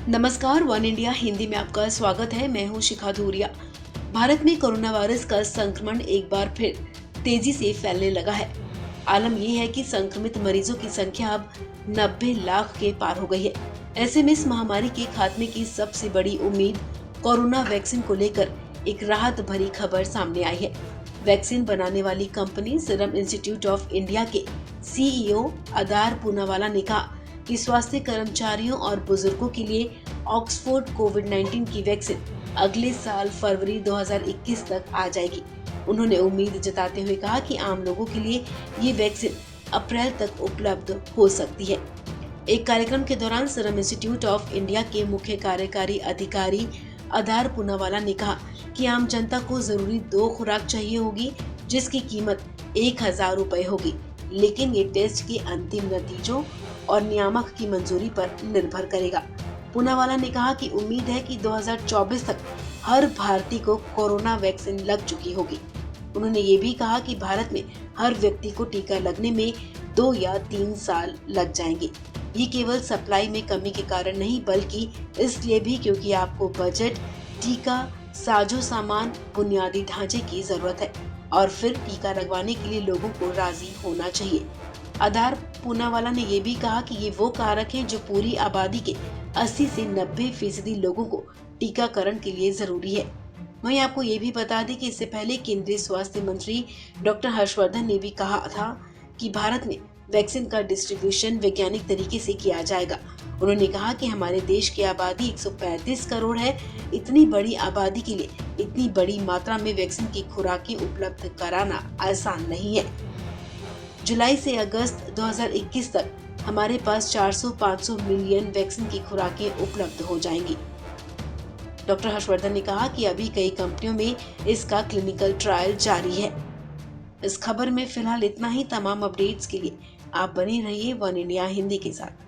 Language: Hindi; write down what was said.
नमस्कार, वन इंडिया हिंदी में आपका स्वागत है। मैं हूं शिखा धूरिया। भारत में कोरोना वायरस का संक्रमण एक बार फिर तेजी से फैलने लगा है। आलम यह है कि संक्रमित मरीजों की संख्या अब 90 लाख के पार हो गई है। ऐसे में इस महामारी के खात्मे की सबसे बड़ी उम्मीद कोरोना वैक्सीन को लेकर एक राहत भरी खबर सामने आई है। वैक्सीन बनाने वाली company serum institute of India के CEO अदार पूनावाला ने कहा कि स्वास्थ्य कर्मचारियों और बुजुर्गों के लिए ऑक्सफोर्ड कोविड-19 की वैक्सीन अगले साल फरवरी 2021 तक आ जाएगी। उन्होंने उम्मीद जताते हुए कहा कि आम लोगों के लिए ये वैक्सीन अप्रैल तक उपलब्ध हो सकती है। एक कार्यक्रम के दौरान सीरम इंस्टीट्यूट ऑफ इंडिया के मुख्य कार्यकारी अधिकारी अदार पूनावाला ने कहा कि आम जनता को जरूरी 2 खुराक चाहिए होगी, जिसकी कीमत 1000 रुपए होगी, लेकिन ये टेस्ट के अंतिम नतीजों और नियामक की मंजूरी पर निर्भर करेगा। पूनावाला ने कहा कि उम्मीद है कि 2024 तक हर भारतीय को कोरोना वैक्सीन लग चुकी होगी। उन्होंने ये भी कहा कि भारत में हर व्यक्ति को टीका लगने में 2 या 3 साल लग जाएंगे। ये केवल सप्लाई में कमी के कारण नहीं, बल्कि इसलिए भी क्योंकि आपको बजट, टीका, साजो सामान, बुनियादी ढांचे की जरूरत है और फिर टीका लगवाने के लिए लोगों को राजी होना चाहिए। अदार पूनावाला ने यह भी कहा कि ये वो कारक हैं जो पूरी आबादी के 80 से 90% लोगों को टीकाकरण के लिए जरूरी है। वहीं आपको ये भी बता दें कि इससे पहले केंद्रीय स्वास्थ्य मंत्री डॉक्टर हर्षवर्धन ने भी कहा था कि भारत में वैक्सीन का डिस्ट्रीब्यूशन वैज्ञानिक तरीके से किया जाएगा। उन्होंने कहा कि हमारे देश की आबादी 135 करोड़ है। इतनी बड़ी आबादी के लिए इतनी बड़ी मात्रा में वैक्सीन की खुराकें उपलब्ध कराना आसान नहीं है। जुलाई से अगस्त 2021 तक हमारे पास 400-500 मिलियन वैक्सीन की खुराकें उपलब्ध हो जाएंगी। डॉक्टर हर्षवर्धन ने कहा कि अभी कई कंपनियों में इसका क्लिनिकल ट्रायल जारी है। इस खबर में फिलहाल इतना ही। तमाम अपडेट्स के लिए आप बने रहिए वन इंडिया हिंदी के साथ।